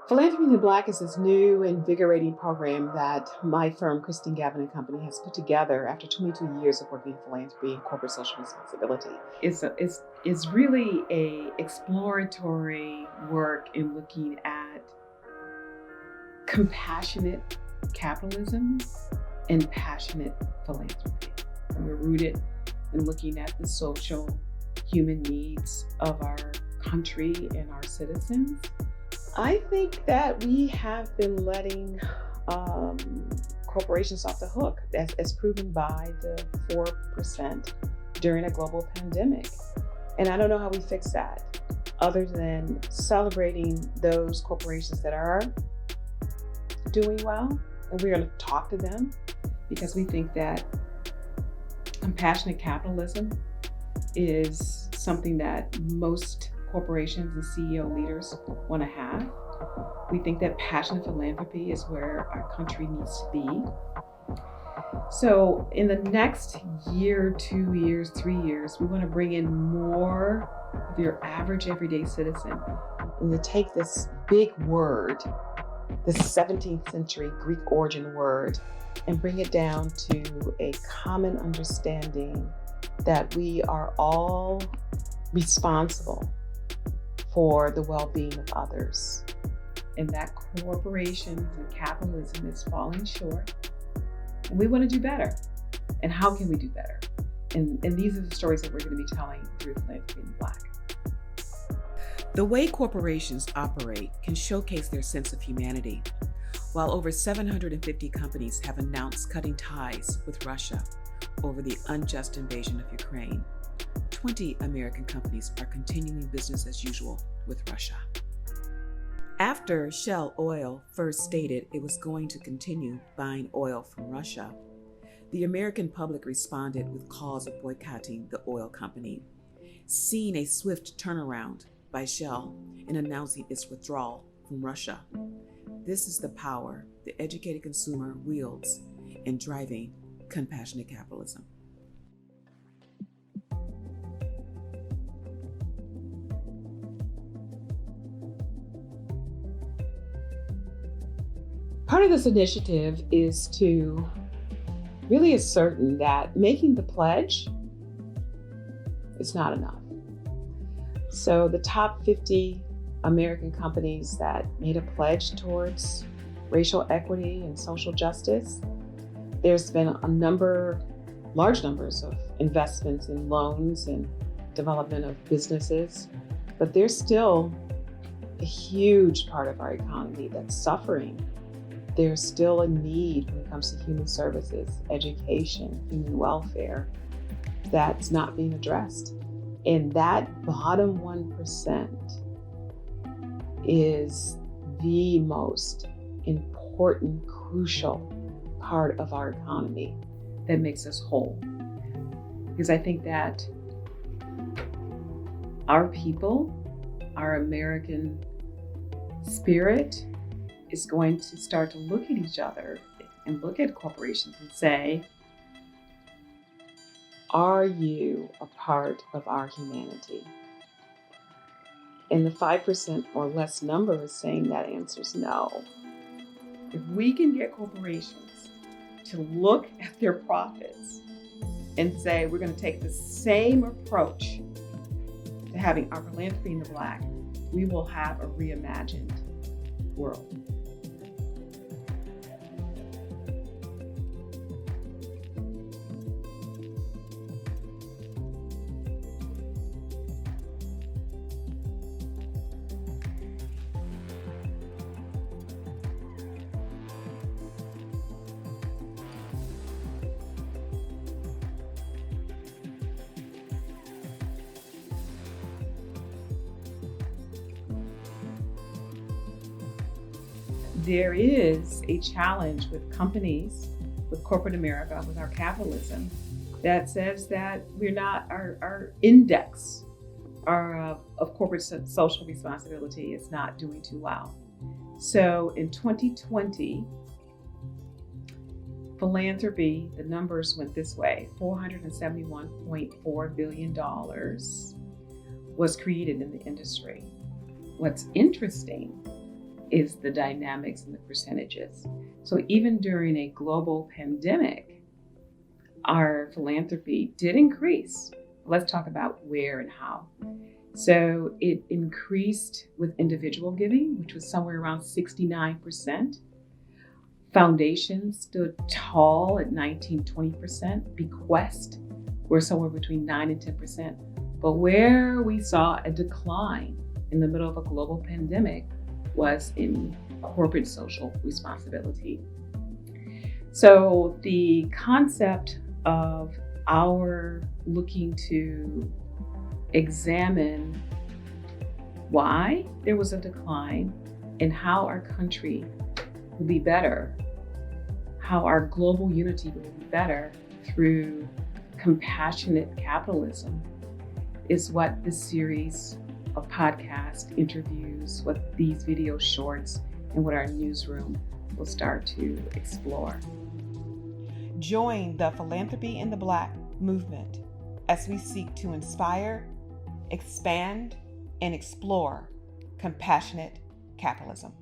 Philanthropy in the Black is this new, invigorating program that my firm, Christine Gavin and Company, has put together after 22 years of working in philanthropy and corporate social responsibility. It's really a exploratory work in looking at compassionate capitalism and passionate philanthropy. We're rooted in looking at the social, human needs of our country and our citizens. I think that we have been letting corporations off the hook, as proven by the 4% during a global pandemic. And I don't know how we fix that, other than celebrating those corporations that are doing well. And we're going to talk to them because we think that compassionate capitalism is something that most corporations and CEO leaders want to have. We think that passionate philanthropy is where our country needs to be. So in the next year, 2 years, 3 years, we want to bring in more of your average everyday citizen. And to take this big word, this 17th century Greek origin word, and bring it down to a common understanding that we are all responsible for the well-being of others, and that corporations and capitalism is falling short, and we want to do better. And how can we do better? And these are the stories that we're going to be telling through Philanthropy in the Black. The way corporations operate can showcase their sense of humanity. While over 750 companies have announced cutting ties with Russia over the unjust invasion of Ukraine, 20 American companies are continuing business as usual with Russia. After Shell Oil first stated it was going to continue buying oil from Russia, the American public responded with calls of boycotting the oil company, seeing a swift turnaround by Shell in announcing its withdrawal from Russia. This is the power the educated consumer wields in driving compassionate capitalism. Part of this initiative is to really ascertain that making the pledge is not enough. So the top 50 American companies that made a pledge towards racial equity and social justice, there's been large numbers of investments in loans and development of businesses, but there's still a huge part of our economy that's suffering. There's still a need when it comes to human services, education, human welfare, that's not being addressed. And that bottom 1% is the most important, crucial part of our economy that makes us whole. Because I think that our people, our American spirit, is going to start to look at each other and look at corporations and say, are you a part of our humanity? And the 5% or less number is saying that answer is no. If we can get corporations to look at their profits and say, we're going to take the same approach to having our philanthropy in the Black, we will have a reimagined world. There is a challenge with companies, with corporate America, with our capitalism, that says that we're not, our index of corporate social responsibility is not doing too well. So in 2020, philanthropy, the numbers went this way: $471.4 billion was created in the industry. What's interesting is the dynamics and the percentages. So even during a global pandemic, our philanthropy did increase. Let's talk about where and how. So it increased with individual giving, which was somewhere around 69%. Foundations stood tall at 19-20%. Bequest were somewhere between 9 and 10%. But where we saw a decline in the middle of a global pandemic was in corporate social responsibility. So the concept of our looking to examine why there was a decline and how our country will be better, how our global unity will be better through compassionate capitalism is what this series of podcast interviews, what these video shorts, and what our newsroom will start to explore. Join the Philanthropy in the Black movement as we seek to inspire, expand, and explore compassionate capitalism.